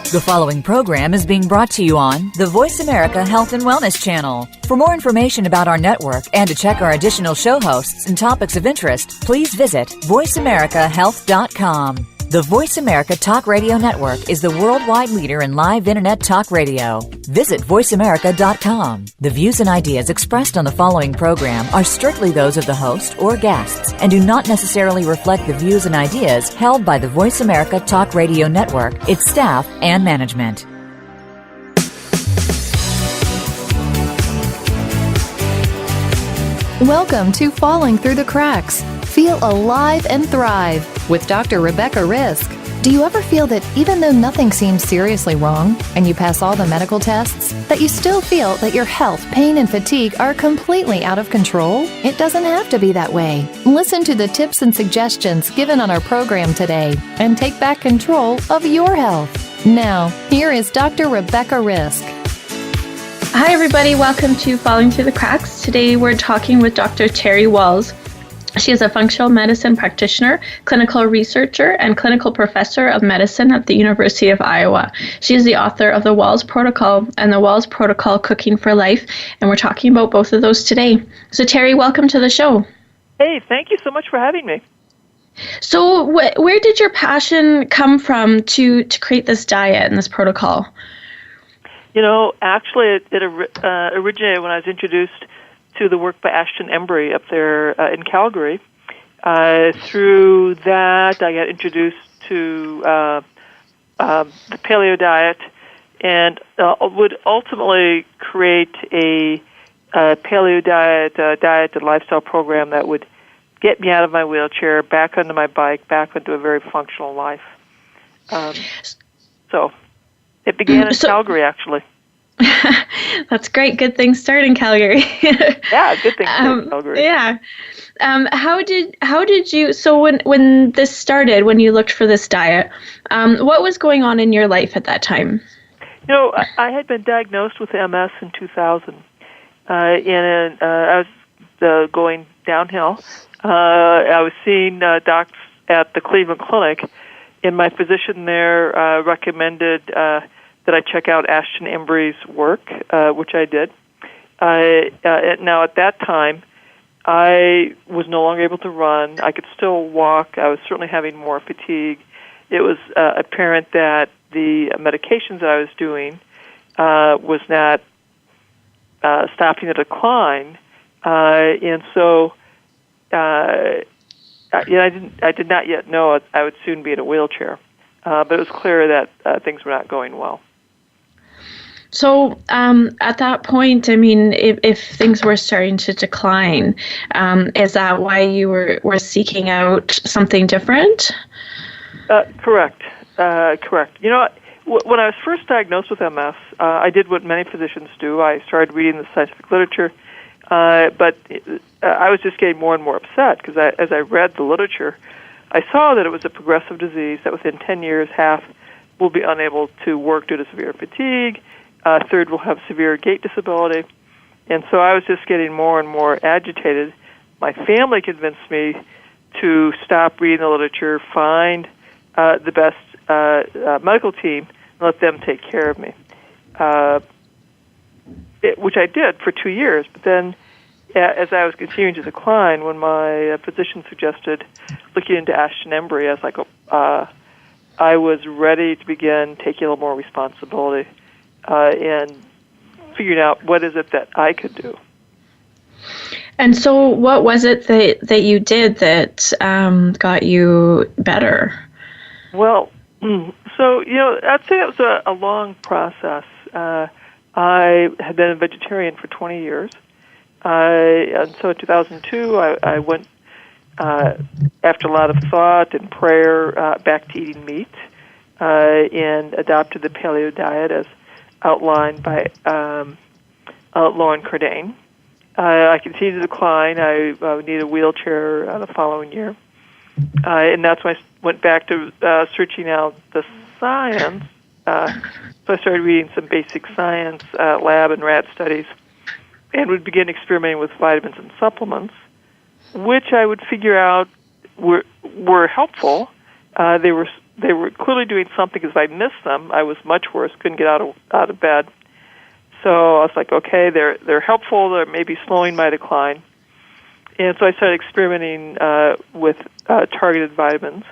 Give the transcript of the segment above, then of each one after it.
The following program is being brought to you on the VoiceAmerica Health and Wellness Channel. For more information about our network and to check our additional show hosts and topics of interest, please visit voiceamericahealth.com. The Voice America Talk Radio Network is the worldwide leader in live Internet talk radio. Visit voiceamerica.com. The views and ideas expressed on the following program are strictly those of the host or guests and do not necessarily reflect the views and ideas held by the Voice America Talk Radio Network, its staff, and management. Welcome to Falling Through the Cracks. Feel alive and thrive with Dr. Rebecca Risk. Do you ever feel that even though nothing seems seriously wrong and you pass all the medical tests, that you still feel that your health, pain, and fatigue are completely out of control? It doesn't have to be that way. Listen to the tips and suggestions given on our program today and take back control of your health. Now, here is Dr. Rebecca Risk. Hi, everybody. Welcome to Falling Through the Cracks. Today, we're talking with Dr. Terry Wahls. She is a functional medicine practitioner, clinical researcher, and clinical professor of medicine at the University of Iowa. She is the author of the Wahls Protocol and the Wahls Protocol Cooking for Life, and we're talking about both of those today. So, Terry, welcome to the show. Hey, thank you so much for having me. So, where did your passion come from to create this diet and this protocol? You know, actually, it originated when I was introduced to the work by Ashton Embry up there in Calgary. Through that, I got introduced to the paleo diet and would ultimately create a paleo diet and lifestyle program that would get me out of my wheelchair, back onto my bike, back onto a very functional life. So it began in Calgary, actually. That's great. Good things start in Calgary. Yeah, good things start in Calgary. Yeah. How did you? So when this started, when you looked for this diet, what was going on in your life at that time? You know, I had been diagnosed with MS in 2000, and I was going downhill. I was seeing docs at the Cleveland Clinic, and my physician there recommended that I check out Ashton Embry's work, which I did. Now, at that time, I was no longer able to run. I could still walk. I was certainly having more fatigue. It was apparent that the medications that I was doing was not stopping the decline, and so I did not yet know I would soon be in a wheelchair. But it was clear that things were not going well. So at that point, I mean, if things were starting to decline, is that why you were seeking out something different? Correct. You know, when I was first diagnosed with MS, I did what many physicians do. I started reading the scientific literature, but I was just getting more and more upset because as I read the literature, I saw that it was a progressive disease, that within 10 years, half will be unable to work due to severe fatigue, a third will have severe gait disability, and so I was just getting more and more agitated. My family convinced me to stop reading the literature, find the best medical team, and let them take care of me, which I did for 2 years, but then as I was continuing to decline, when my physician suggested looking into Ashton Embry, I was like, I was ready to begin taking a little more responsibility and figuring out what is it that I could do. And so what was it that you did that got you better? Well, so, you know, I'd say it was a long process. I had been a vegetarian for 20 years. And so in 2002, I went, after a lot of thought and prayer, back to eating meat and adopted the paleo diet as outlined by Lauren Cordain. I continued to decline. I needed a wheelchair the following year. And that's when I went back to searching out the science. So I started reading some basic science, lab and rat studies, and would begin experimenting with vitamins and supplements, which I would figure out were helpful. They were they were clearly doing something, because if I missed them, I was much worse, couldn't get out of bed. So I was like, okay, they're helpful, they're maybe slowing my decline. And so I started experimenting with targeted vitamins.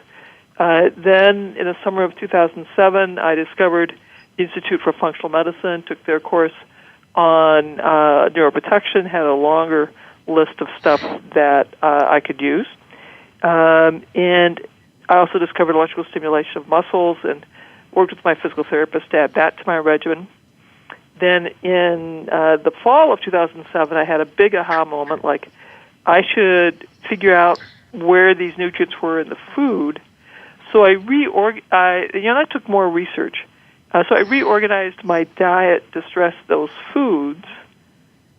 Then in the summer of 2007, I discovered the Institute for Functional Medicine, took their course on neuroprotection, had a longer list of stuff that I could use. And I also discovered electrical stimulation of muscles and worked with my physical therapist to add that to my regimen. Then in the fall of 2007, I had a big aha moment, like I should figure out where these nutrients were in the food. So I took more research. So I reorganized my diet to stress those foods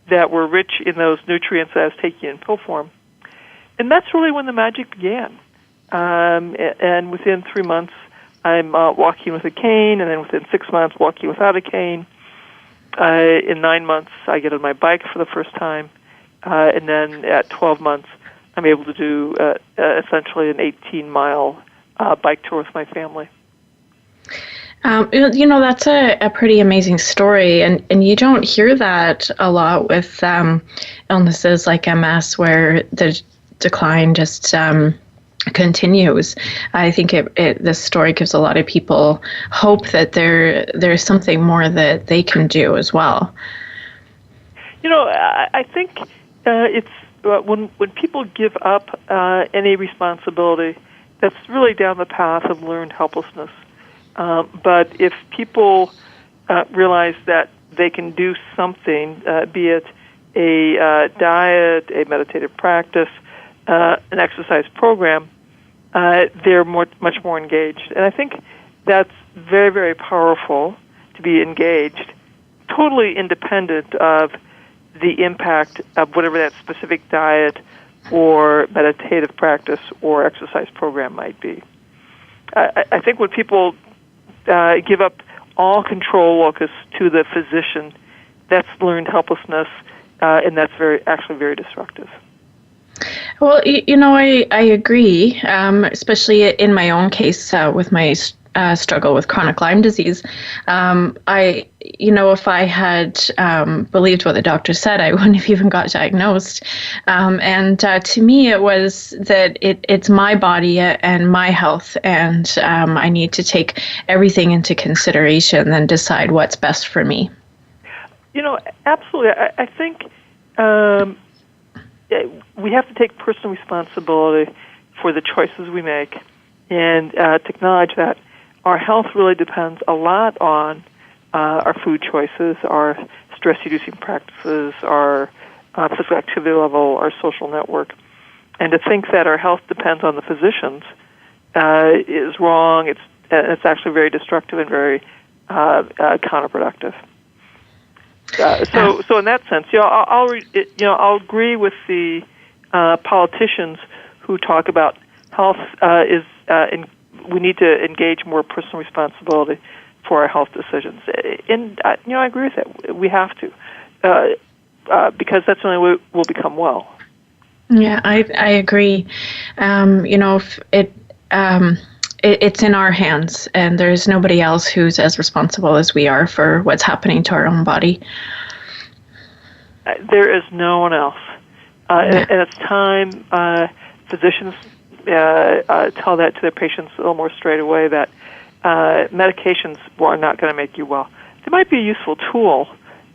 that were rich in those nutrients that I was taking in pill form. And that's really when the magic began. And within 3 months, I'm walking with a cane, and then within 6 months, walking without a cane. In 9 months, I get on my bike for the first time. And then at 12 months, I'm able to do essentially an 18-mile bike tour with my family. That's a pretty amazing story, and you don't hear that a lot with illnesses like MS, where the decline just continues. I think this story gives a lot of people hope that there's something more that they can do as well. I think it's when people give up any responsibility, that's really down the path of learned helplessness. But if people realize that they can do something, be it a diet, a meditative practice, an exercise program, they're much more engaged. And I think that's very, very powerful to be engaged, totally independent of the impact of whatever that specific diet or meditative practice or exercise program might be. I think when people give up all control locus to the physician, that's learned helplessness, and that's actually very destructive. Well, I agree, especially in my own case with my struggle with chronic Lyme disease. If I had believed what the doctor said, I wouldn't have even got diagnosed. And to me, it was that it's my body and my health, and I need to take everything into consideration and decide what's best for me. Absolutely. I think we have to take personal responsibility for the choices we make, and to acknowledge that our health really depends a lot on our food choices, our stress-reducing practices, our physical activity level, our social network. And to think that our health depends on the physicians is wrong. It's actually very destructive and very counterproductive. So in that sense, I'll agree with the politicians who talk about health we need to engage more personal responsibility for our health decisions. And I agree with that. We have to, because that's the only way we'll become well. Yeah, I agree. It's in our hands, and there's nobody else who's as responsible as we are for what's happening to our own body. There is no one else. And it's time physicians tell that to their patients a little more straight away, that medications are not going to make you well. They might be a useful tool,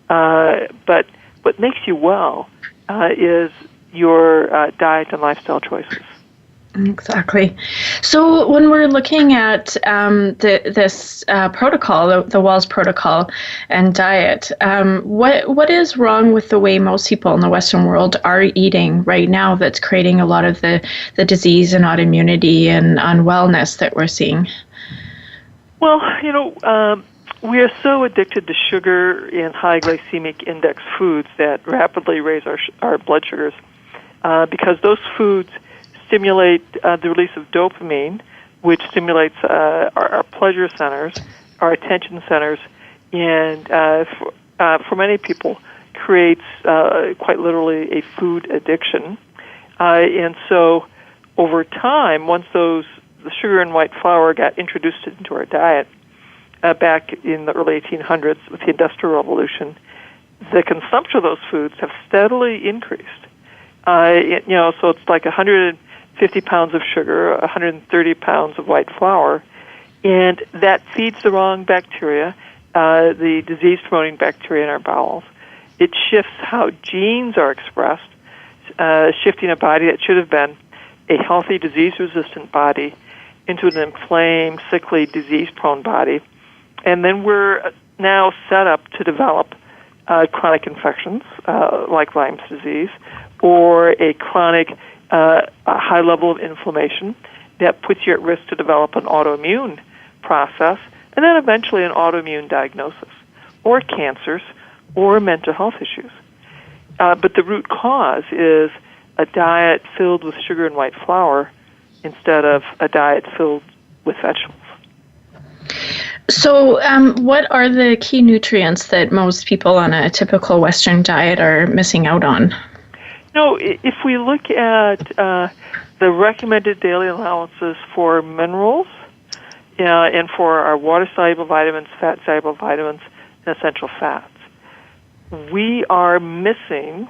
but what makes you well is your diet and lifestyle choices. Exactly. So when we're looking at this protocol, the Wahls Protocol and diet, what is wrong with the way most people in the Western world are eating right now that's creating a lot of the disease and autoimmunity and unwellness that we're seeing? Well, we are so addicted to sugar and high glycemic index foods that rapidly raise our blood sugars because those foods stimulate the release of dopamine, which stimulates our pleasure centers, our attention centers, and for many people creates quite literally a food addiction. And so over time, once those the sugar and white flour got introduced into our diet back in the early 1800s with the Industrial Revolution, the consumption of those foods have steadily increased. So it's like 150 pounds of sugar, 130 pounds of white flour, and that feeds the wrong bacteria, the disease-promoting bacteria in our bowels. It shifts how genes are expressed, shifting a body that should have been a healthy, disease-resistant body into an inflamed, sickly, disease-prone body. And then we're now set up to develop chronic infections like Lyme's disease, or a chronic high level of inflammation that puts you at risk to develop an autoimmune process, and then eventually an autoimmune diagnosis, or cancers, or mental health issues. But the root cause is a diet filled with sugar and white flour instead of a diet filled with vegetables. So what are the key nutrients that most people on a typical Western diet are missing out on? If we look at the recommended daily allowances for minerals and for our water-soluble vitamins, fat-soluble vitamins, and essential fats, we are missing,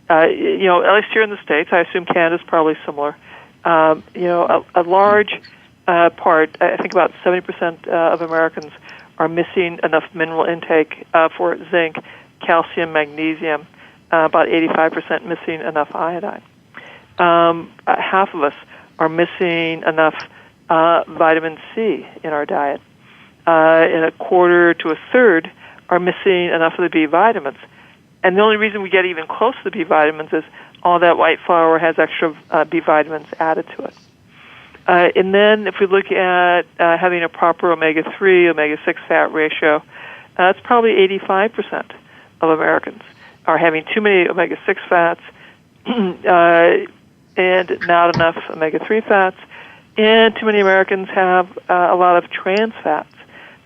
at least here in the States, I assume Canada's probably similar, a large part, I think about 70% of Americans are missing enough mineral intake for zinc, calcium, magnesium, about 85% missing enough iodine. Half of us are missing enough vitamin C in our diet, and a quarter to a third are missing enough of the B vitamins. And the only reason we get even close to the B vitamins is all that white flour has extra B vitamins added to it. And then if we look at having a proper omega-3, omega-6 fat ratio, that's probably 85% of Americans are having too many omega-6 fats and not enough omega-3 fats. And too many Americans have a lot of trans fats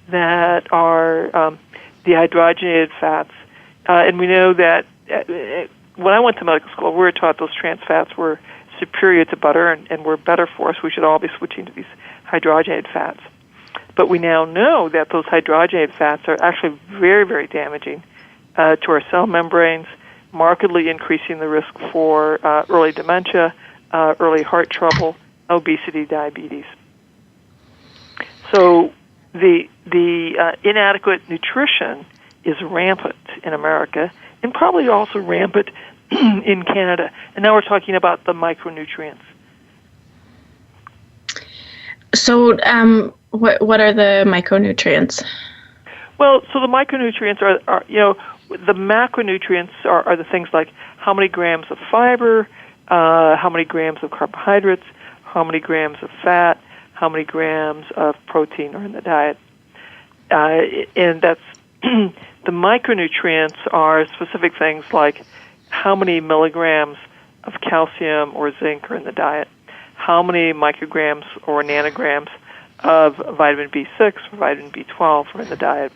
that are dehydrogenated fats. And we know that when I went to medical school, we were taught those trans fats were superior to butter and were better for us. We should all be switching to these hydrogenated fats. But we now know that those hydrogenated fats are actually very, very damaging to our cell membranes, markedly increasing the risk for early dementia, early heart trouble, obesity, diabetes. So the inadequate nutrition is rampant in America and probably also rampant in Canada. And now we're talking about the micronutrients. So what are the micronutrients? Well, so the micronutrients are the macronutrients are the things like how many grams of fiber, how many grams of carbohydrates, how many grams of fat, how many grams of protein are in the diet. And that's the micronutrients are specific things like how many milligrams of calcium or zinc are in the diet, how many micrograms or nanograms of vitamin B6 or vitamin B12 are in the diet.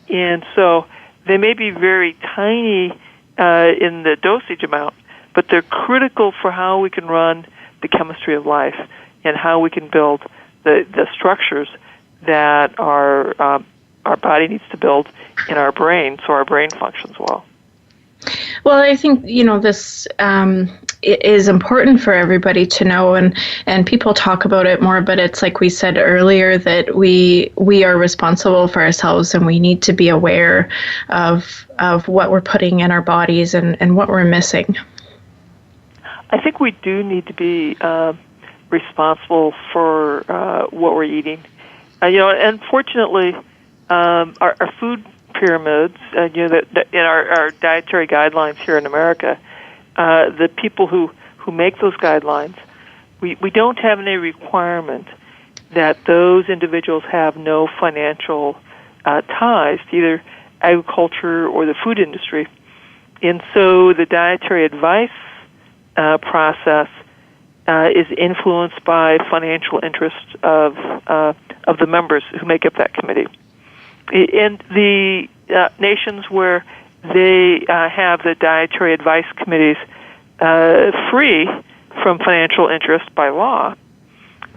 And so they may be very tiny in the dosage amount, but they're critical for how we can run the chemistry of life and how we can build the structures that our body needs to build in our brain so our brain functions well. Well, I think, this is important for everybody to know, and people talk about it more, but it's like we said earlier that we are responsible for ourselves, and we need to be aware of what we're putting in our bodies and what we're missing. I think we do need to be responsible for what we're eating. Unfortunately, our food pyramids, that in our dietary guidelines here in America, the people who make those guidelines, we don't have any requirement that those individuals have no financial ties to either agriculture or the food industry. And so the dietary advice process is influenced by financial interests of the members who make up that committee. In the nations where they have the dietary advice committees free from financial interest by law,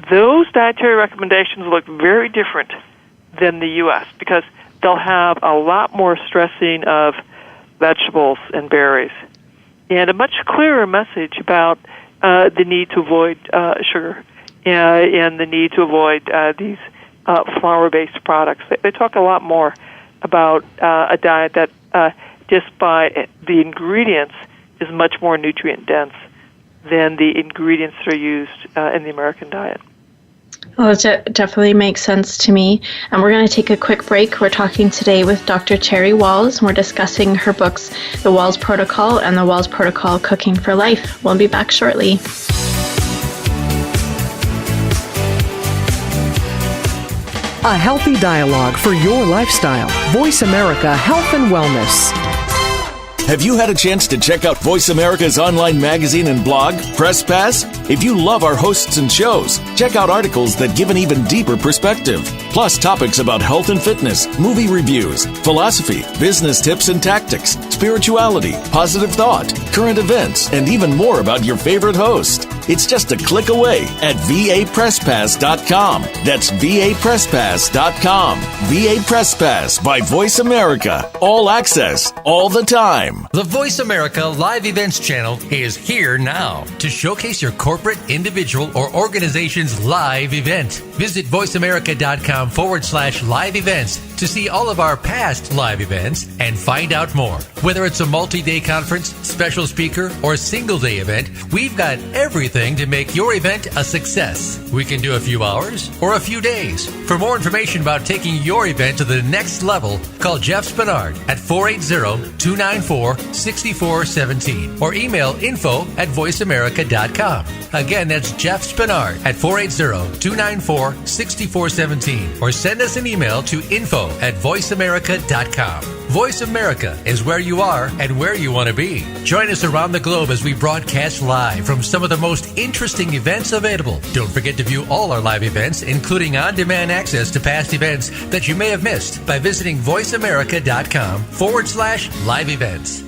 those dietary recommendations look very different than the U.S. because they'll have a lot more stressing of vegetables and berries and a much clearer message about the need to avoid sugar and the need to avoid these flour-based products. They talk a lot more about a diet that just by the ingredients is much more nutrient-dense than the ingredients that are used in the American diet. Well, it definitely makes sense to me. And we're going to take a quick break. We're talking today with Dr. Terry Wahls, and we're discussing her books, The Wahls Protocol and The Wahls Protocol, Cooking for Life. We'll be back shortly. A healthy dialogue for your lifestyle. Voice America Health and Wellness. Have you had a chance to check out Voice America's online magazine and blog, Press Pass? If you love our hosts and shows, check out articles that give an even deeper perspective. Plus topics about health and fitness, movie reviews, philosophy, business tips and tactics, spirituality, positive thought, current events, and even more about your favorite host. It's just a click away at vapresspass.com. That's vapresspass.com. VA Press Pass by Voice America. All access, all the time. The Voice America Live Events channel is here now to showcase your corporate, individual, or organization's live event. Visit voiceamerica.com/live events to see all of our past live events and find out more. Whether it's a multi-day conference, special speaker, or single-day event, we've got everything to make your event a success. We can do a few hours or a few days. For more information about taking your event to the next level, call Jeff Spinard at 480-294-6417 or email info@voiceamerica.com. Again, that's Jeff Spinard at 480-294-6417 or send us an email to info@voiceamerica.com. Voice America is where you are and where you want to be. Join us around the globe as we broadcast live from some of the most interesting events available. Don't forget to view all our live events, including on-demand access to past events that you may have missed by visiting voiceamerica.com/live events.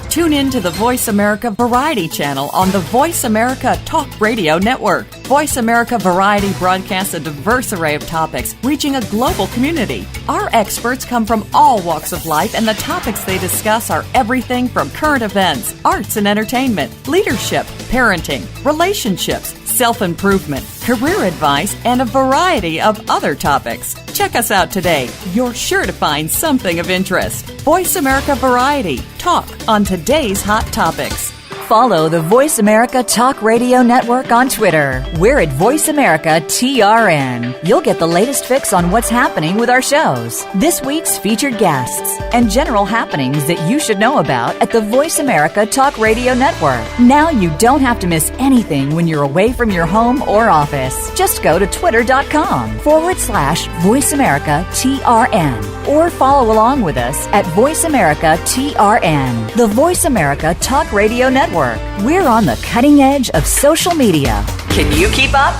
Tune in to the Voice America Variety channel on the Voice America Talk Radio Network. Voice America Variety broadcasts a diverse array of topics, reaching a global community. Our experts come from all walks of life, and the topics they discuss are everything from current events, arts and entertainment, leadership, parenting, relationships, self-improvement, career advice, and a variety of other topics. Check us out today. You're sure to find something of interest. Voice America Variety. Talk on today's hot topics. Follow the Voice America Talk Radio Network on Twitter. We're at Voice America TRN. You'll get the latest fix on what's happening with our shows, this week's featured guests, and general happenings that you should know about at the Voice America Talk Radio Network. Now you don't have to miss anything when you're away from your home or office. Just go to twitter.com/Voice America TRN or follow along with us at Voice America TRN, the Voice America Talk Radio Network. We're on the cutting edge of social media. Can you keep up?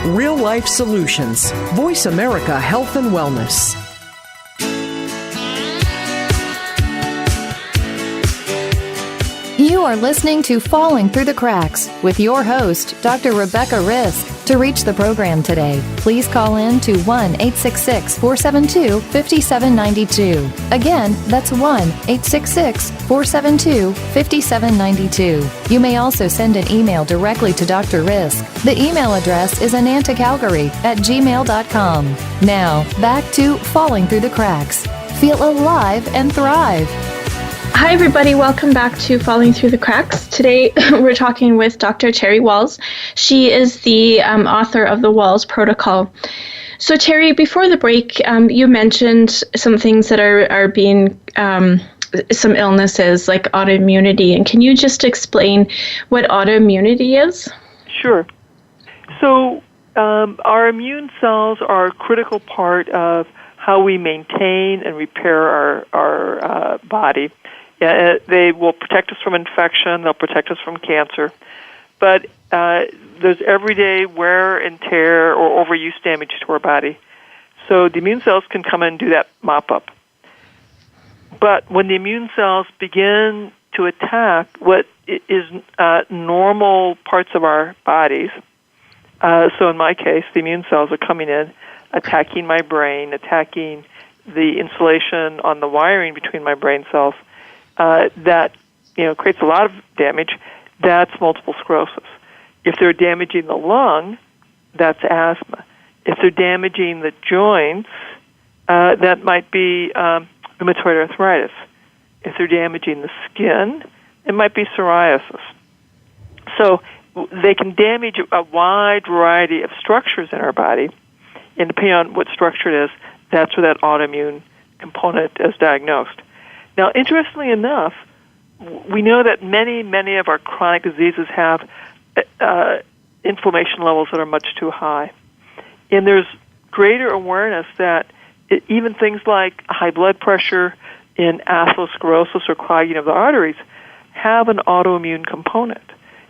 Real life solutions. Voice America Health and Wellness. You are listening to Falling Through the Cracks with your host, Dr. Rebecca Risk. To reach the program today, please call in to 1-866-472-5792. Again, that's 1-866-472-5792. You may also send an email directly to Dr. Risk. The email address is anantacalgary@gmail.com. Now, back to Falling Through the Cracks. Feel alive and thrive. Hi, everybody. Welcome back to Falling Through the Cracks. Today, we're talking with Dr. Terry Wahls. She is the author of the Wahls Protocol. So, Terry, before the break, you mentioned some things that are being, some illnesses like autoimmunity. And can you just explain what autoimmunity is? Sure. So, our immune cells are a critical part of how we maintain and repair our body. Yeah, they will protect us from infection. They'll protect us from cancer. But there's everyday wear and tear or overuse damage to our body. So the immune cells can come in and do that mop-up. But when the immune cells begin to attack what is normal parts of our bodies, So in my case, the immune cells are coming in, attacking my brain, attacking the insulation on the wiring between my brain cells. That creates a lot of damage. That's multiple sclerosis. If they're damaging the lung, that's asthma. If they're damaging the joints, that might be rheumatoid arthritis. If they're damaging the skin, it might be psoriasis. So they can damage a wide variety of structures in our body, and depending on what structure it is, that's where that autoimmune component is diagnosed. Now, interestingly enough, we know that many of our chronic diseases have inflammation levels that are much too high. And there's greater awareness that even things like high blood pressure and atherosclerosis or clogging of the arteries have an autoimmune component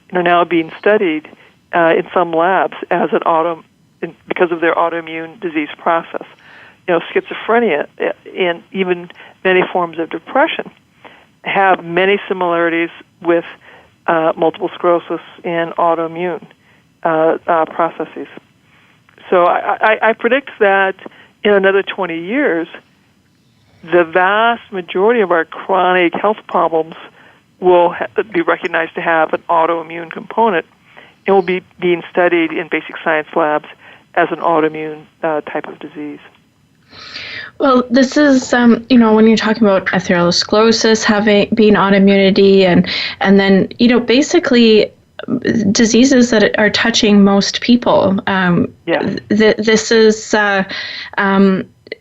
and are now being studied in some labs as because of their autoimmune disease process. Schizophrenia and even many forms of depression have many similarities with multiple sclerosis and autoimmune processes. So I predict that in another 20 years, the vast majority of our chronic health problems will be recognized to have an autoimmune component and will be being studied in basic science labs as an autoimmune type of disease. Well, this is, when you're talking about atherosclerosis being autoimmunity and then, basically diseases that are touching most people. This is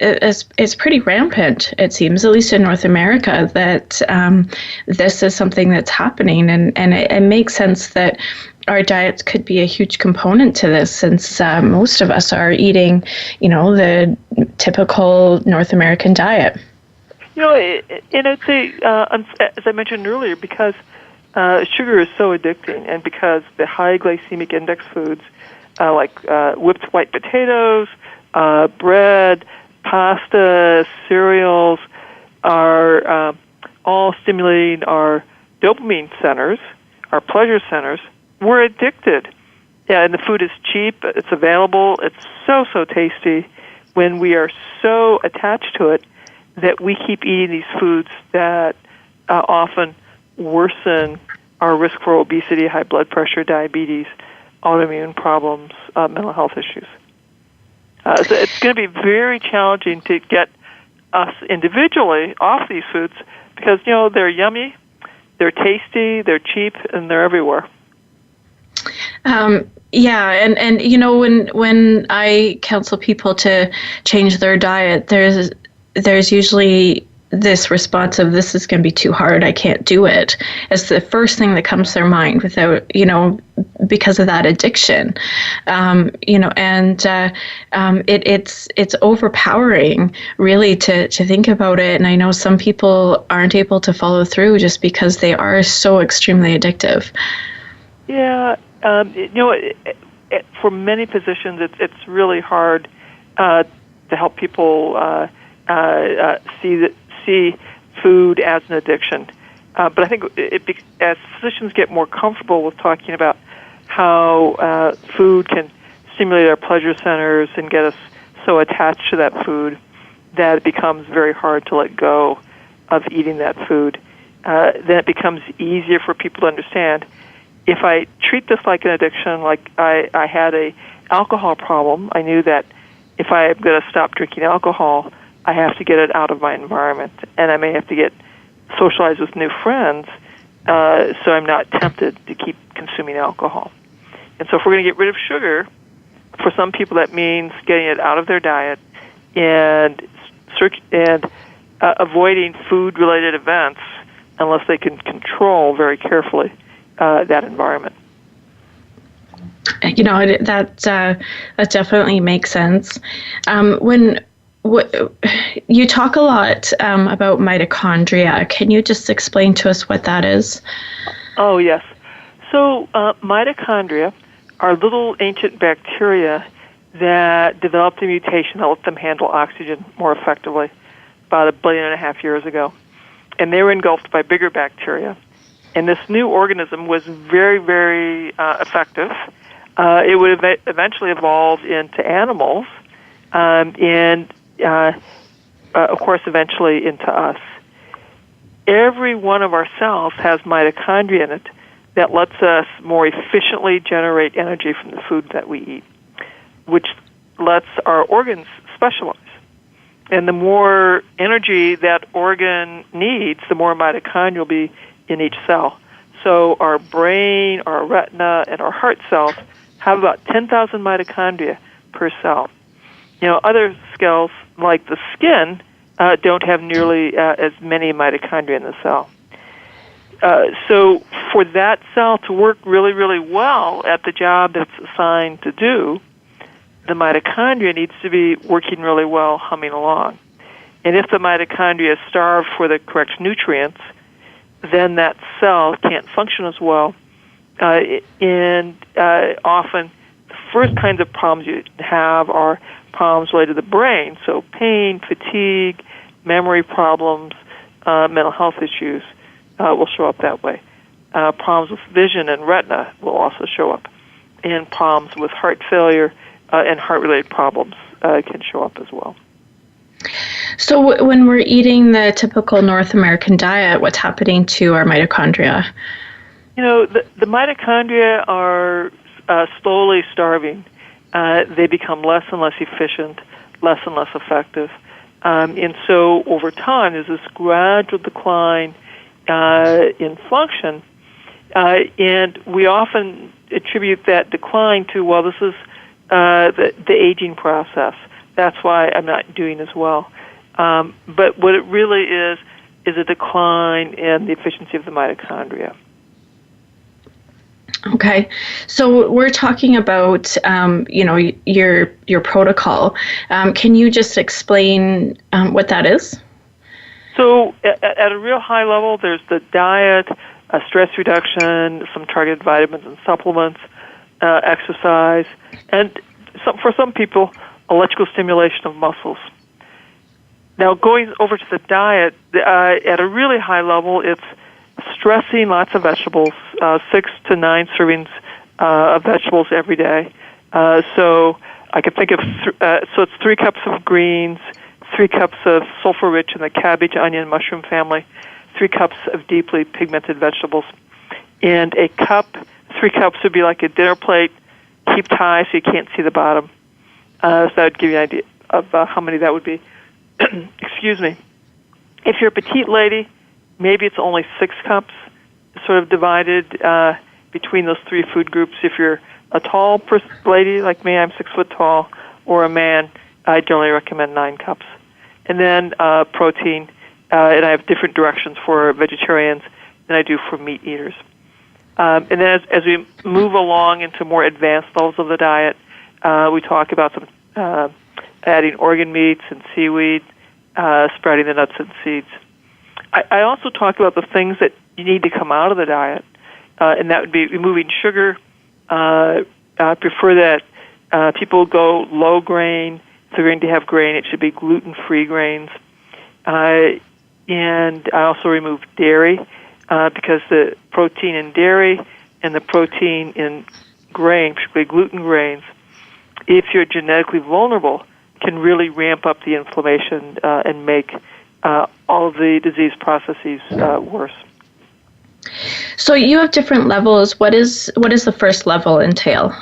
it's pretty rampant, it seems, at least in North America, that this is something that's happening. And it makes sense that our diets could be a huge component to this, since most of us are eating, the typical North American diet. And I'd say, as I mentioned earlier, because sugar is so addicting, and because the high glycemic index foods like whipped white potatoes, bread, pasta, cereals are all stimulating our dopamine centers, our pleasure centers, we're addicted. Yeah, and the food is cheap, it's available, it's so tasty. When we are so attached to it that we keep eating these foods that often worsen our risk for obesity, high blood pressure, diabetes, autoimmune problems, mental health issues. So it's going to be very challenging to get us individually off these foods because, they're yummy, they're tasty, they're cheap, and they're everywhere. And when I counsel people to change their diet, there's usually this response of, this is going to be too hard, I can't do it. It's the first thing that comes to their mind without, because of that addiction. It's overpowering really to think about it. And I know some people aren't able to follow through just because they are so extremely addictive. Yeah. For many physicians, it's really hard to help people see food as an addiction. But I think as physicians get more comfortable with talking about how food can stimulate our pleasure centers and get us so attached to that food that it becomes very hard to let go of eating that food, then it becomes easier for people to understand. If I treat this like an addiction, like I had a alcohol problem, I knew that if I'm going to stop drinking alcohol, I have to get it out of my environment, and I may have to get socialized with new friends, so I'm not tempted to keep consuming alcohol. And so if we're going to get rid of sugar, for some people that means getting it out of their diet and avoiding food-related events unless they can control very carefully that environment. That definitely makes sense. You talk a lot about mitochondria. Can you just explain to us what that is? Oh, yes. So mitochondria are little ancient bacteria that developed a mutation that let them handle oxygen more effectively about 1.5 billion years ago. And they were engulfed by bigger bacteria. And this new organism was very, very effective it would eventually evolve into animals, and of course, eventually into us. Every one of our cells has mitochondria in it that lets us more efficiently generate energy from the food that we eat, which lets our organs specialize. And the more energy that organ needs, the more mitochondria will be in each cell. So our brain, our retina, and our heart cells have about 10,000 mitochondria per cell. Other cells, like the skin, don't have nearly as many mitochondria in the cell. So for that cell to work really, really well at the job that's assigned to do, the mitochondria needs to be working really well, humming along. And if the mitochondria is starved for the correct nutrients, then that cell can't function as well. And often the first kinds of problems you have are problems related to the brain, so pain, fatigue, memory problems, mental health issues will show up that way. Problems with vision and retina will also show up. And problems with heart failure and heart-related problems can show up as well. So when we're eating the typical North American diet, what's happening to our mitochondria? The mitochondria are slowly starving. They become less and less efficient, less and less effective. And so over time, there's this gradual decline in function. And we often attribute that decline to, well, this is the aging process. That's why I'm not doing as well. But what it really is a decline in the efficiency of the mitochondria. Okay, so we're talking about, your protocol. Can you just explain what that is? So at a real high level, there's the diet, stress reduction, some targeted vitamins and supplements, exercise, and for some people, electrical stimulation of muscles. Now, going over to the diet, at a really high level, it's stressing lots of vegetables, 6 to 9 servings of vegetables every day. So I can think of, so it's 3 cups of greens, 3 cups of sulfur-rich in the cabbage, onion, mushroom family, 3 cups of deeply pigmented vegetables, and 3 cups would be like a dinner plate, keep high so you can't see the bottom. So that would give you an idea of how many that would be. Excuse me. If you're a petite lady, maybe it's only 6 cups, sort of divided between those 3 food groups. If you're a tall lady like me, I'm 6 foot tall, or a man, I generally recommend 9 cups. And then protein, and I have different directions for vegetarians than I do for meat eaters. And then as we move along into more advanced levels of the diet, we talk about some adding organ meats and seaweed, spreading the nuts and seeds. I also talk about the things that you need to come out of the diet, and that would be removing sugar. I prefer that people go low grain. If they're going to have grain, it should be gluten-free grains. And I also remove dairy because the protein in dairy and the protein in grain, particularly gluten grains, if you're genetically vulnerable, can really ramp up the inflammation and make all of the disease processes worse. So you have different levels. What does the first level entail?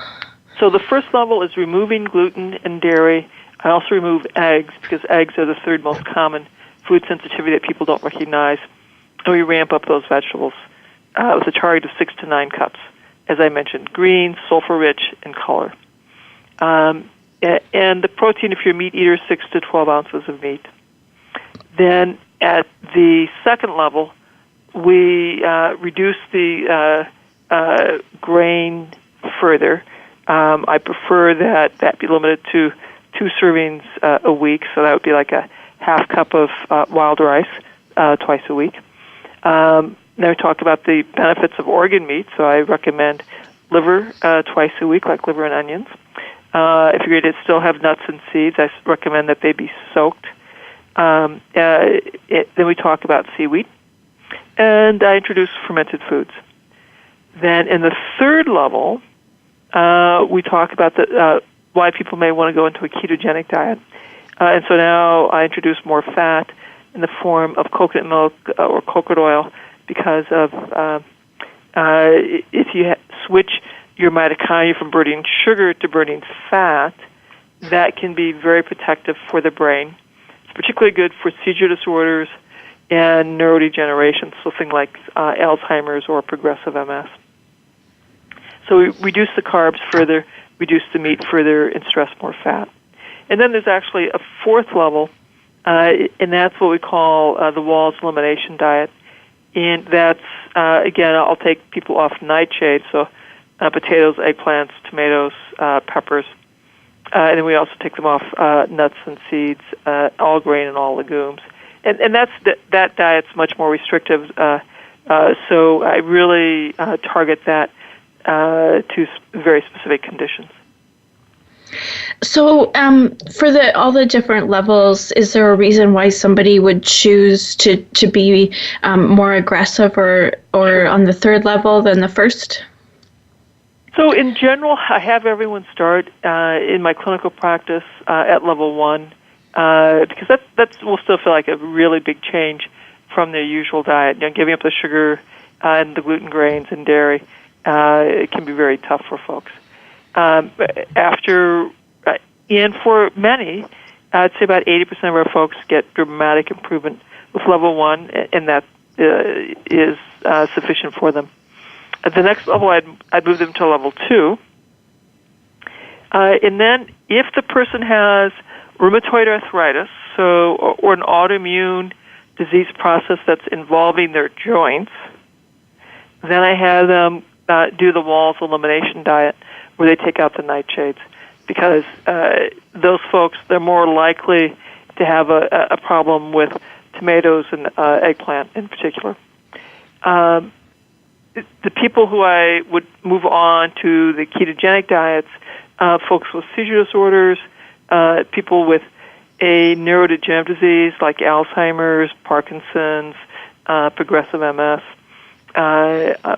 So the first level is removing gluten and dairy. I also remove eggs because eggs are the third most common food sensitivity that people don't recognize. And we ramp up those vegetables with a target of 6 to 9 cups. As I mentioned, green, sulfur-rich, and color. And the protein, if you're a meat eater, 6 to 12 ounces of meat. Then at the second level, we reduce the grain further. I prefer that be limited to 2 servings a week, so that would be like a half cup of wild rice twice a week. Then we talk about the benefits of organ meat, so I recommend liver twice a week, like liver and onions. If you're going to still have nuts and seeds, I recommend that they be soaked. Then we talk about seaweed, and I introduce fermented foods. Then in the third level, we talk about why people may want to go into a ketogenic diet. And so now I introduce more fat in the form of coconut milk or coconut oil because of if you switch your mitochondria from burning sugar to burning fat, that can be very protective for the brain. It's particularly good for seizure disorders and neurodegeneration, something like Alzheimer's or progressive MS. So we reduce the carbs further, reduce the meat further, and stress more fat. And then there's actually a fourth level, and that's what we call the Wahls elimination diet. And that's, again, I'll take people off nightshade, so potatoes, eggplants, tomatoes, peppers. And then we also take them off nuts and seeds, all grain and all legumes. And that diet's much more restrictive, so I really target that to very specific conditions. So, for all the different levels, is there a reason why somebody would choose to be more aggressive or on the third level than the first? So, in general, I have everyone start in my clinical practice at level 1 because that will still feel like a really big change from their usual diet. You know, giving up the sugar and the gluten, grains, and dairy, it can be very tough for folks. And for many, I'd say about 80% of our folks get dramatic improvement with level 1, and that is sufficient for them. At the next level, I'd move them to level 2. And then if the person has rheumatoid arthritis, or an autoimmune disease process that's involving their joints, then I have them do the Wahls elimination diet where they take out the nightshades, because those folks, they're more likely to have a problem with tomatoes and eggplant in particular. The people who I would move on to the ketogenic diets, folks with seizure disorders, people with a neurodegenerative disease like Alzheimer's, Parkinson's, progressive MS.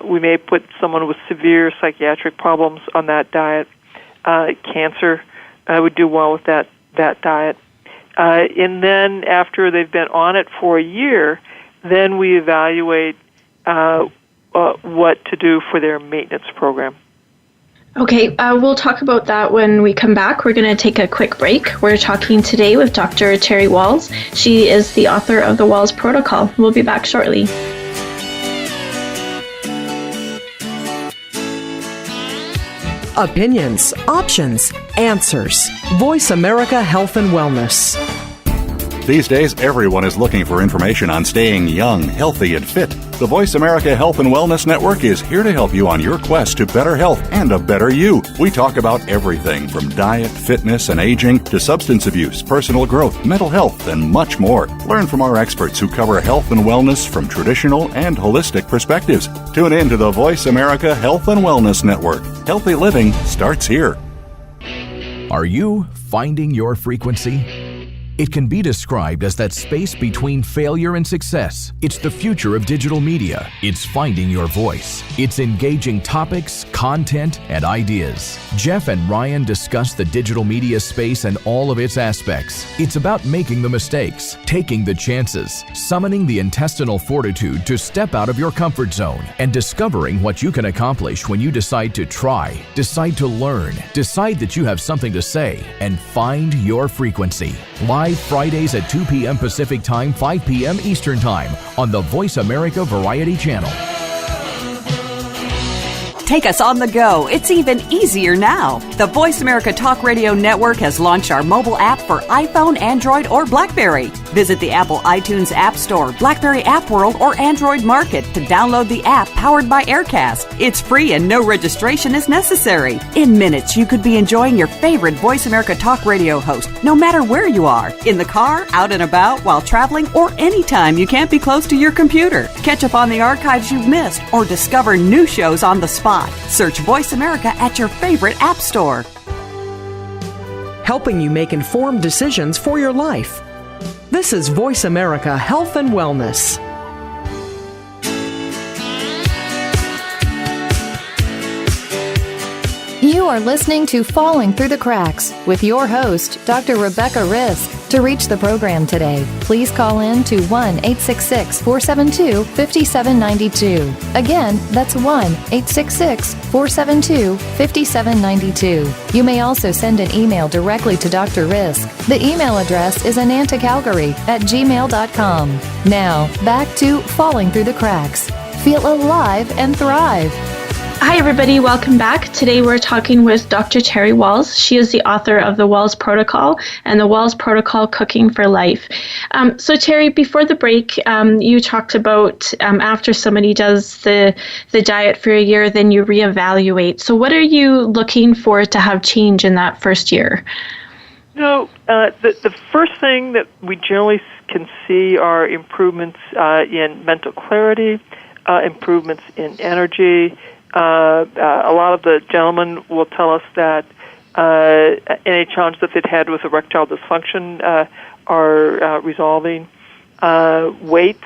We may put someone with severe psychiatric problems on that diet. Cancer would do well with that diet. And then after they've been on it for a year, then we evaluate what to do for their maintenance program. Okay, we'll talk about that when we come back. We're going to take a quick break. We're talking today with Dr. Terry Wahls. She is the author of the Wahls Protocol. We'll be back shortly. Opinions, options, answers. Voice America Health and Wellness. These days, everyone is looking for information on staying young, healthy, and fit. The Voice America Health and Wellness Network is here to help you on your quest to better health and a better you. We talk about everything from diet, fitness, and aging to substance abuse, personal growth, mental health, and much more. Learn from our experts who cover health and wellness from traditional and holistic perspectives. Tune in to the Voice America Health and Wellness Network. Healthy living starts here. Are you finding your frequency? It can be described as that space between failure and success. It's the future of digital media. It's finding your voice. It's engaging topics, content, and ideas. Jeff and Ryan discuss the digital media space and all of its aspects. It's about making the mistakes, taking the chances, summoning the intestinal fortitude to step out of your comfort zone, and discovering what you can accomplish when you decide to try, decide to learn, decide that you have something to say, and find your frequency. Live Fridays at 2 p.m. Pacific Time, 5 p.m. Eastern Time on the Voice America Variety Channel. Take us on the go. It's even easier now. The Voice America Talk Radio Network has launched our mobile app for iPhone, Android, or BlackBerry. Visit the Apple iTunes App Store, BlackBerry App World, or Android Market to download the app powered by Aircast. It's free and no registration is necessary. In minutes, you could be enjoying your favorite Voice America Talk Radio host, no matter where you are, in the car, out and about, while traveling, or anytime you can't be close to your computer. Catch up on the archives you've missed or discover new shows on the spot. Search Voice America at your favorite app store. Helping you make informed decisions for your life. This is Voice America Health and Wellness. You are listening to Falling Through the Cracks with your host, Dr. Rebecca Risk. To reach the program today, please call in to 1-866-472-5792. Again, that's 1-866-472-5792. You may also send an email directly to Dr. Risk. The email address is anantacalgary@gmail.com. Now, back to Falling Through the Cracks. Feel alive and thrive. Hi, everybody. Welcome back. Today we're talking with Dr. Terry Wahls. She is the author of the Wahls Protocol and the Wahls Protocol Cooking for Life. So, Terry, before the break, you talked about after somebody does the diet for a year, then you reevaluate. So what are you looking for to have change in that first year? The first thing that we generally can see are improvements in mental clarity, improvements in energy. A lot of the gentlemen will tell us that any challenge that they've had with erectile dysfunction are resolving. Weight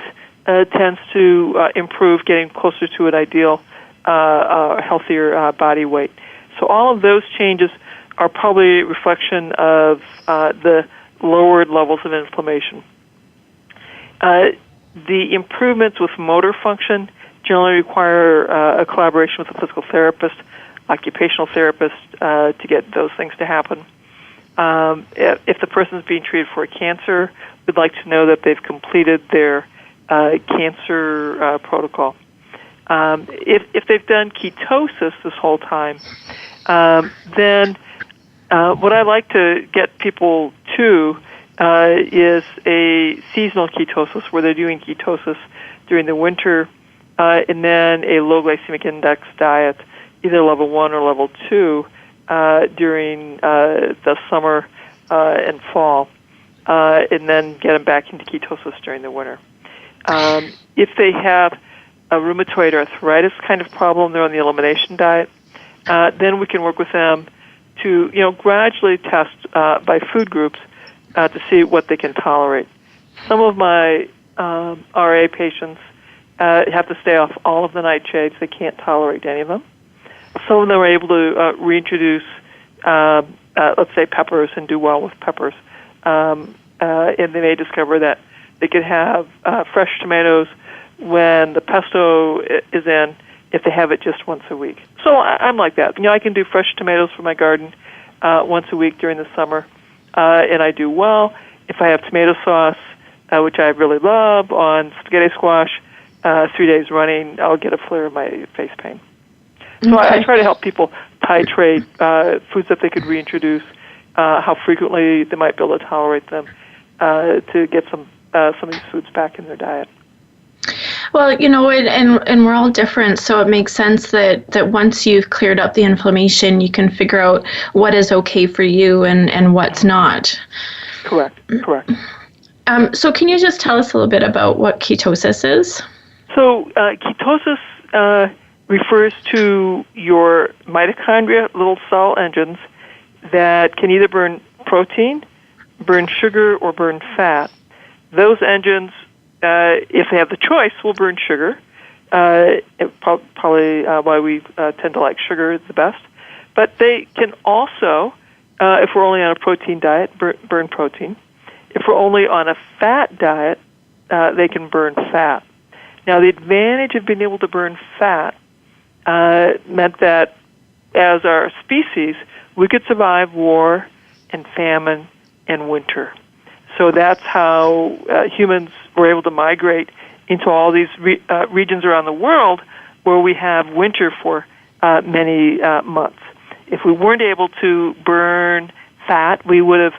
tends to improve, getting closer to an ideal, healthier body weight. So all of those changes are probably a reflection of the lowered levels of inflammation. The improvements with motor function generally require a collaboration with a physical therapist, occupational therapist, to get those things to happen. If the person is being treated for a cancer, we'd like to know that they've completed their cancer protocol. If they've done ketosis this whole time, then what I like to get people to is a seasonal ketosis, where they're doing ketosis during the winter, and then a low glycemic index diet, either level 1 or level 2, during the summer and fall, and then get them back into ketosis during the winter. If they have a rheumatoid arthritis kind of problem, they're on the elimination diet, then we can work with them to gradually test by food groups to see what they can tolerate. Some of my RA patients have to stay off all of the nightshades. They can't tolerate any of them. Some of them are able to reintroduce, let's say, peppers and do well with peppers. And they may discover that they could have fresh tomatoes when the pesto is in, if they have it just once a week. So I'm like that. I can do fresh tomatoes from my garden once a week during the summer, and I do well. If I have tomato sauce, which I really love, on spaghetti squash, 3 days running, I'll get a flare of my face pain. So I try to help people titrate foods that they could reintroduce, how frequently they might be able to tolerate them, to get some of these foods back in their diet. Well, and we're all different, so it makes sense that once you've cleared up the inflammation, you can figure out what is okay for you and what's not. Correct. So can you just tell us a little bit about what ketosis is? So ketosis refers to your mitochondria, little cell engines, that can either burn protein, burn sugar, or burn fat. Those engines, if they have the choice, will burn sugar. Probably why we tend to like sugar the best. But they can also, if we're only on a protein diet, burn protein. If we're only on a fat diet, they can burn fat. Now, the advantage of being able to burn fat meant that as our species, we could survive war and famine and winter. So that's how humans were able to migrate into all these regions around the world where we have winter for many months. If we weren't able to burn fat, we would have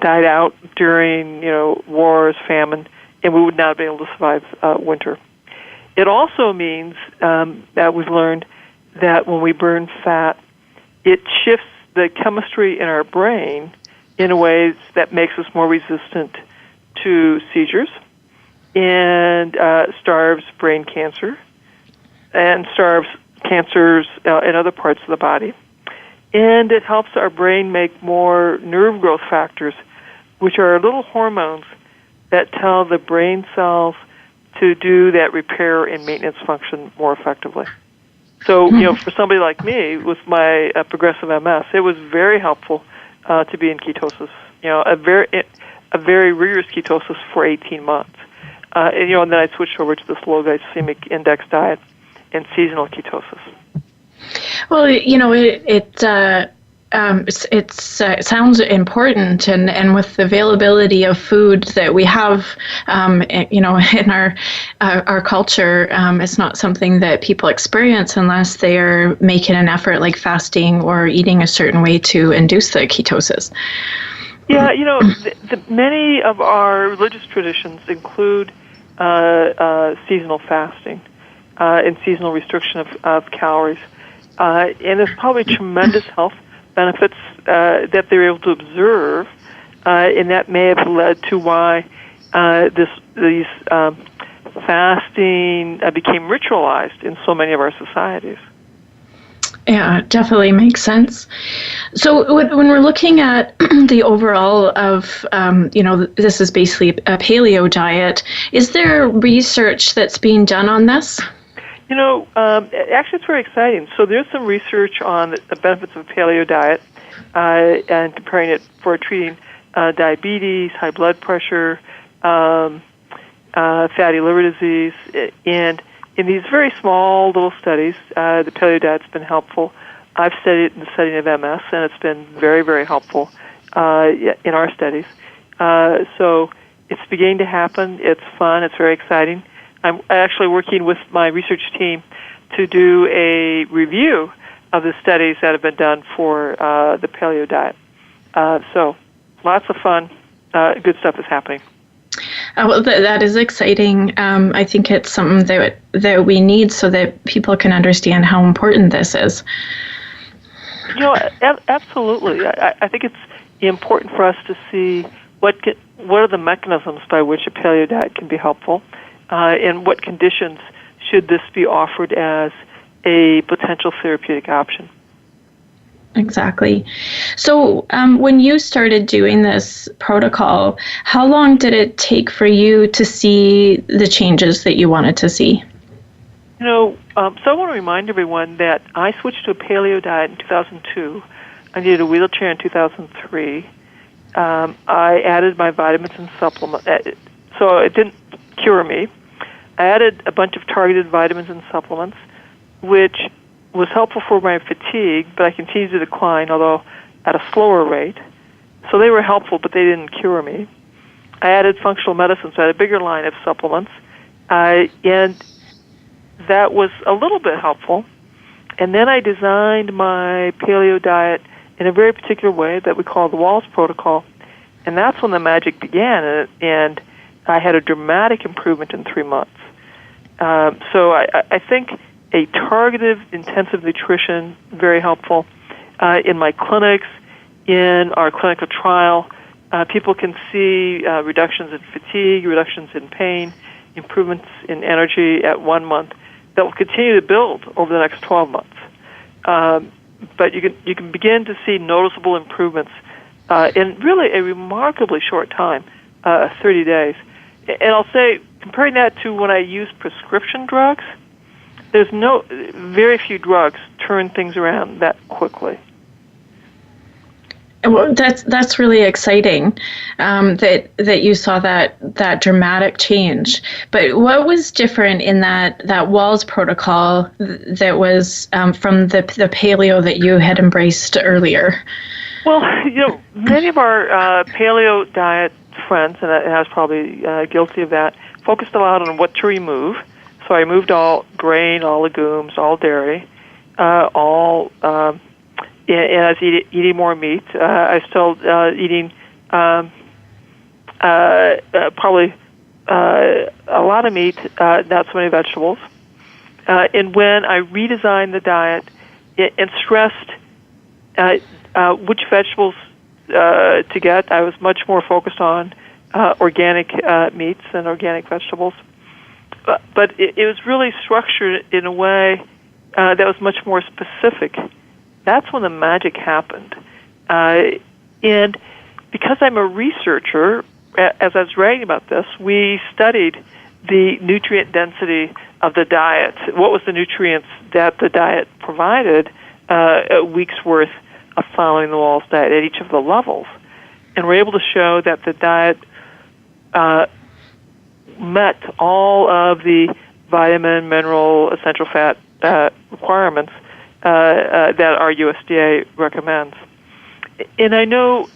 died out during wars, famine, and we would not be able to survive winter. It also means that we've learned that when we burn fat, it shifts the chemistry in our brain in a way that makes us more resistant to seizures and starves brain cancer and starves cancers in other parts of the body. And it helps our brain make more nerve growth factors, which are little hormones that tell the brain cells to do that repair and maintenance function more effectively. So, for somebody like me with my progressive MS, it was very helpful to be in ketosis. A very rigorous ketosis for 18 months. And then I switched over to this low glycemic index diet and seasonal ketosis. Well, it sounds important, and with the availability of food that we have, in our culture, it's not something that people experience unless they are making an effort, like fasting or eating a certain way to induce the ketosis. Yeah, many of our religious traditions include seasonal fasting and seasonal restriction of calories, and there's probably tremendous health benefits that they're able to observe, and that may have led to why these fasting became ritualized in so many of our societies. Yeah, it definitely makes sense. So when we're looking at the overall of, this is basically a paleo diet, is there research that's being done on this? Actually, it's very exciting. So there's some research on the benefits of a paleo diet and comparing it for treating diabetes, high blood pressure, fatty liver disease. And in these very small little studies, the paleo diet's been helpful. I've studied it in the setting of MS, and it's been very, very helpful in our studies. So it's beginning to happen. It's fun. It's very exciting. I'm actually working with my research team to do a review of the studies that have been done for the paleo diet. So lots of fun. Good stuff is happening. Well, that is exciting. I think it's something that we need so that people can understand how important this is. Absolutely. I think it's important for us to see what are the mechanisms by which a paleo diet can be helpful. And what conditions should this be offered as a potential therapeutic option? Exactly. So when you started doing this protocol, how long did it take for you to see the changes that you wanted to see? So I want to remind everyone that I switched to a paleo diet in 2002. I needed a wheelchair in 2003. I added my vitamins and supplements. So it didn't cure me. I added a bunch of targeted vitamins and supplements, which was helpful for my fatigue, but I continued to decline, although at a slower rate. So they were helpful, but they didn't cure me. I added functional medicine, so I had a bigger line of supplements, and that was a little bit helpful. And then I designed my paleo diet in a very particular way that we call the Wahls Protocol, and that's when the magic began, and I had a dramatic improvement in 3 months. So I think a targeted intensive nutrition, very helpful. In my clinics, in our clinical trial, people can see reductions in fatigue, reductions in pain, improvements in energy at 1 month that will continue to build over the next 12 months. But you can begin to see noticeable improvements in really a remarkably short time, 30 days. And I'll say, comparing that to when I use prescription drugs, there's very few drugs turn things around that quickly. Well, that's really exciting that you saw that dramatic change. But what was different in that Wahls protocol that was from the paleo that you had embraced earlier? Well, many of our paleo diet friends, and I was probably guilty of that, focused a lot on what to remove. So I removed all grain, all legumes, all dairy, and I was eating more meat. I was still eating probably a lot of meat, not so many vegetables. And when I redesigned the diet and stressed which vegetables to get, I was much more focused on organic meats and organic vegetables. But it was really structured in a way that was much more specific. That's when the magic happened. And because I'm a researcher, as I was writing about this, we studied the nutrient density of the diet. What was the nutrients that the diet provided a week's worth of following the Wahls diet at each of the levels. And we're able to show that the diet met all of the vitamin, mineral, essential fat requirements that our USDA recommends. And I know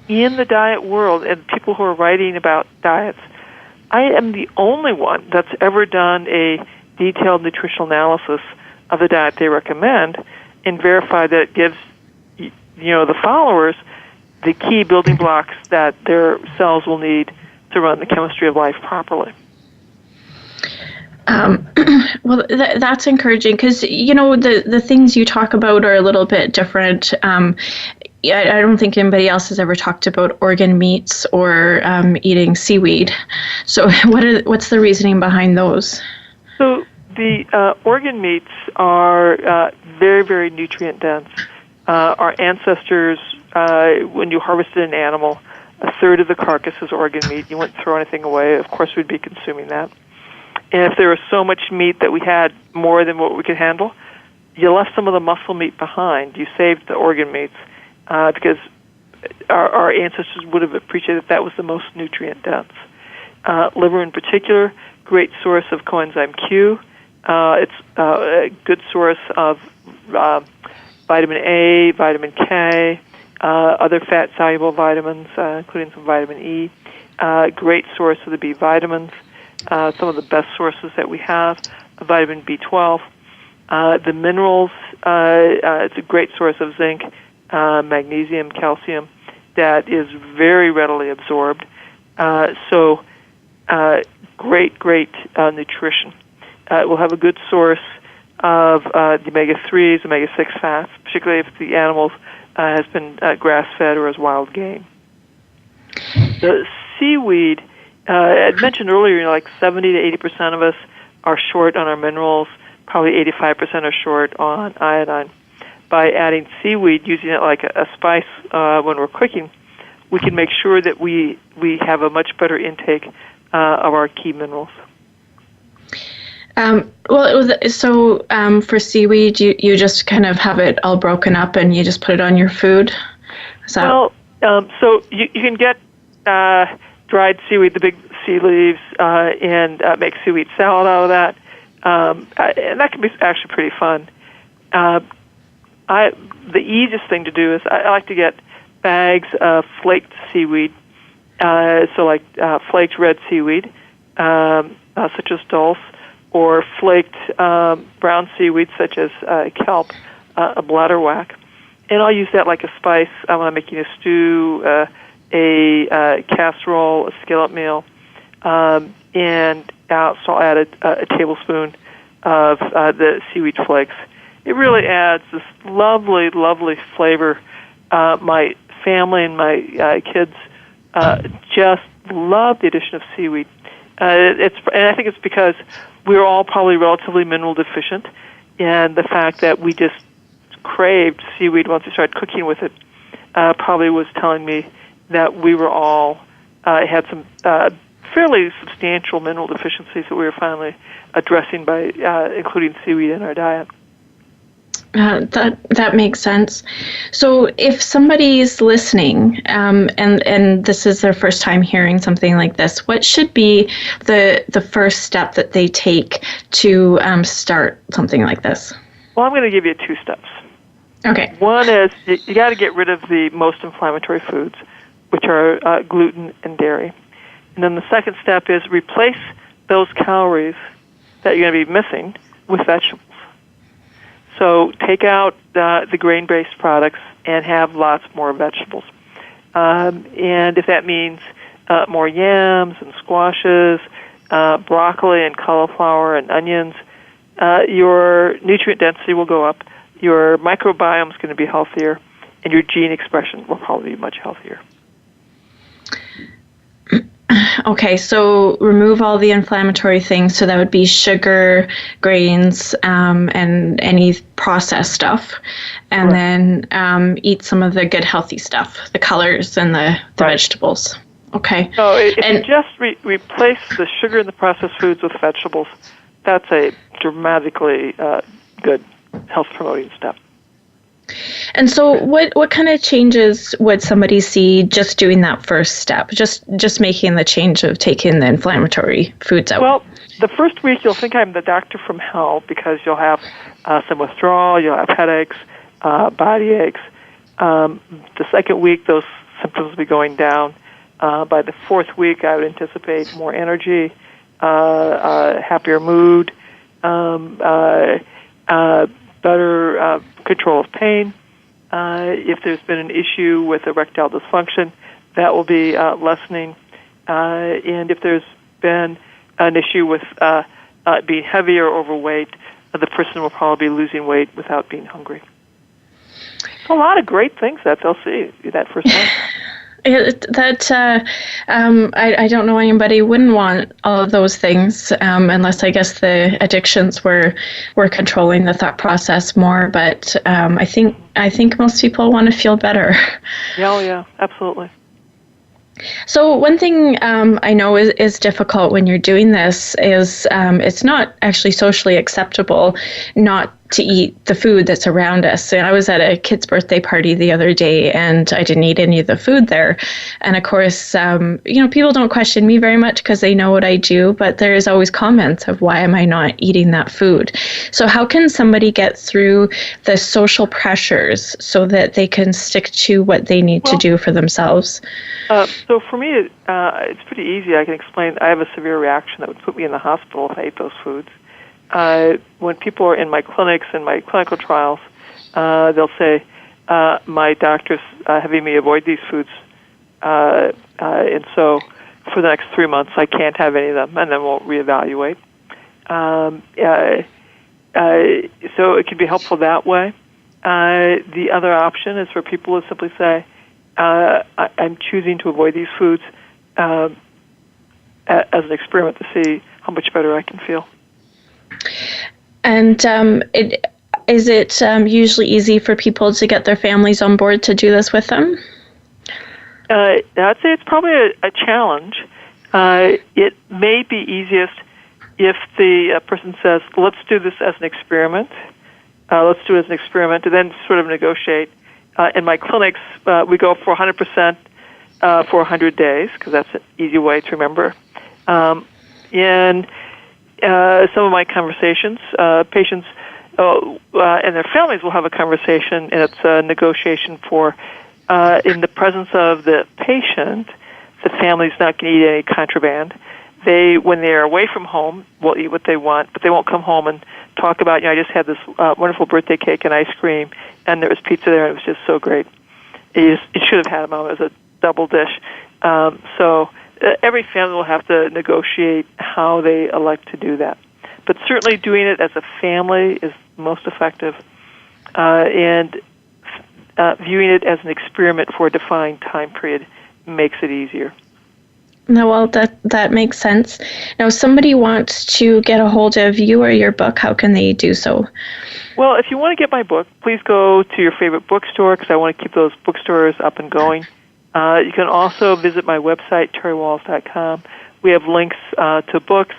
in the diet world and people who are writing about diets, I am the only one that's ever done a detailed nutritional analysis of the diet they recommend and verified that it gives the followers the key building blocks that their cells will need to run the chemistry of life properly. Well, that's encouraging because, the things you talk about are a little bit different. I don't think anybody else has ever talked about organ meats or eating seaweed. So what's the reasoning behind those? So the organ meats are very, very nutrient dense. Our ancestors, when you harvested an animal, a third of the carcass is organ meat. You wouldn't throw anything away. Of course, we'd be consuming that. And if there was so much meat that we had more than what we could handle, you left some of the muscle meat behind. You saved the organ meats because our ancestors would have appreciated that was the most nutrient dense. Liver in particular, great source of coenzyme Q. It's a good source of vitamin A, vitamin K, other fat-soluble vitamins, including some vitamin E. Great source of the B vitamins. Some of the best sources that we have, vitamin B12. The minerals, it's a great source of zinc, magnesium, calcium, that is very readily absorbed. So great nutrition. We'll have a good source of the omega-3s, omega-6 fats, particularly if the animal has been grass-fed or as wild game. The seaweed, I mentioned earlier, like 70 to 80% of us are short on our minerals, probably 85% are short on iodine. By adding seaweed, using it like a spice when we're cooking, we can make sure that we have a much better intake of our key minerals. For seaweed, you just kind of have it all broken up and you just put it on your food? So you can get dried seaweed, the big sea leaves, and make seaweed salad out of that. And that can be actually pretty fun. The easiest thing to do is I like to get bags of flaked seaweed, flaked red seaweed, such as dulse, or flaked brown seaweed, such as kelp, a bladderwhack. And I'll use that like a spice when I'm making a stew, a casserole, a skillet meal, and so I'll add a tablespoon of the seaweed flakes. It really adds this lovely, lovely flavor. My family and my kids just love the addition of seaweed. And I think it's because we're all probably relatively mineral deficient, and the fact that we just craved seaweed once we started cooking with it probably was telling me that we were all had some fairly substantial mineral deficiencies that we were finally addressing by including seaweed in our diet. That makes sense. So if somebody's listening and this is their first time hearing something like this, what should be the first step that they take to start something like this? Well, I'm going to give you 2 steps. Okay. One is you got to get rid of the most inflammatory foods, which are gluten and dairy. And then the second step is replace those calories that you're going to be missing with vegetables. So take out the grain-based products and have lots more vegetables. And if that means more yams and squashes, broccoli and cauliflower and onions, your nutrient density will go up, your microbiome is going to be healthier, and your gene expression will probably be much healthier. Okay, so remove all the inflammatory things. So that would be sugar, grains, and any processed stuff. And Right. then eat some of the good healthy stuff, the colors and the vegetables. Okay. So if you just replace the sugar in the processed foods with vegetables, that's a dramatically good health-promoting step. And so what kind of changes would somebody see just doing that first step, just making the change of taking the inflammatory foods out? Well, the first week you'll think I'm the doctor from hell because you'll have some withdrawal, you'll have headaches, body aches. The second week, those symptoms will be going down. By the fourth week, I would anticipate more energy, happier mood, better control of pain. If there's been an issue with erectile dysfunction, that will be lessening. And if there's been an issue with being heavy or overweight, the person will probably be losing weight without being hungry. It's a lot of great things that they'll see that first time. I don't know anybody who wouldn't want all of those things, unless I guess the addictions were controlling the thought process more. But I think most people want to feel better. Yeah, absolutely. So one thing I know is difficult when you're doing this is it's not actually socially acceptable not to eat the food that's around us. And I was at a kid's birthday party the other day, and I didn't eat any of the food there. And of course, people don't question me very much because they know what I do, but there's always comments of why am I not eating that food? So how can somebody get through the social pressures so that they can stick to what they need to do for themselves? So for me, it's pretty easy. I can explain. I have a severe reaction that would put me in the hospital if I ate those foods. When people are in my clinics and my clinical trials, they'll say, my doctor's having me avoid these foods, and so for the next 3 months I can't have any of them, and then we'll reevaluate. So it can be helpful that way. The other option is for people to simply say, I'm choosing to avoid these foods as an experiment to see how much better I can feel. And is it usually easy for people to get their families on board to do this with them? I'd say it's probably a challenge. It may be easiest if the person says, let's do this as an experiment. Let's do it as an experiment, and then sort of negotiate. In my clinics, we go for 100% for 100 days, because that's an easy way to remember. In some of my conversations, patients and their families will have a conversation, and it's a negotiation for, in the presence of the patient, the family's not going to eat any contraband. When they're away from home, will eat what they want, but they won't come home and talk about, I just had this wonderful birthday cake and ice cream, and there was pizza there, and it was just so great. It should have had them on as a double dish. So every family will have to negotiate how they elect to do that. But certainly doing it as a family is most effective, and viewing it as an experiment for a defined time period makes it easier. No, well, that makes sense. Now, if somebody wants to get a hold of you or your book, how can they do so? Well, if you want to get my book, please go to your favorite bookstore, because I want to keep those bookstores up and going. You can also visit my website, terrywahls.com. We have links to books,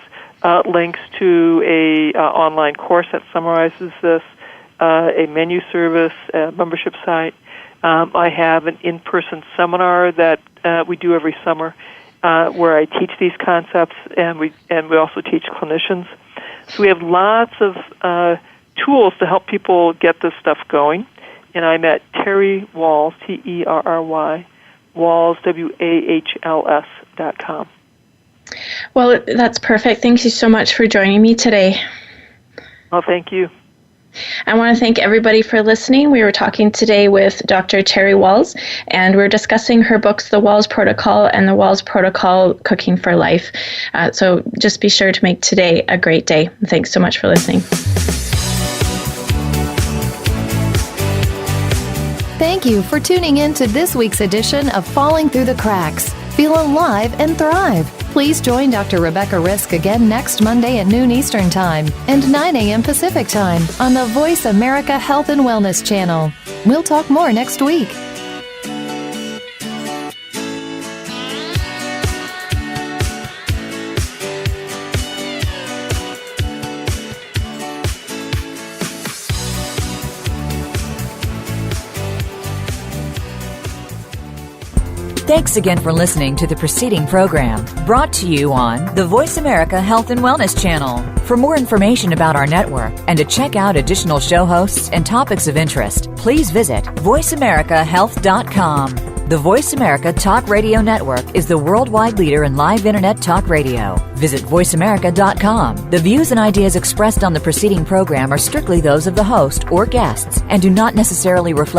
links to a online course that summarizes this, a menu service, a membership site. I have an in-person seminar that we do every summer, where I teach these concepts, and we also teach clinicians. So we have lots of tools to help people get this stuff going. And I'm at Terry Wahls, Terry, Wahls, WAHLS.com. Well, that's perfect. Thank you so much for joining me today. Well, thank you. I want to thank everybody for listening. We were talking today with Dr. Terry Wahls, and we're discussing her books, The Wahls Protocol and The Wahls Protocol, Cooking for Life. So just be sure to make today a great day. Thanks so much for listening. Thank you for tuning in to this week's edition of Falling Through the Cracks. Feel alive and thrive. Please join Dr. Rebecca Risk again next Monday at noon Eastern Time and 9 a.m. Pacific Time on the Voice America Health and Wellness channel. We'll talk more next week. Thanks again for listening to the preceding program, brought to you on the Voice America Health and Wellness Channel. For more information about our network and to check out additional show hosts and topics of interest, please visit voiceamericahealth.com. The Voice America Talk Radio Network is the worldwide leader in live Internet talk radio. Visit voiceamerica.com. The views and ideas expressed on the preceding program are strictly those of the host or guests and do not necessarily reflect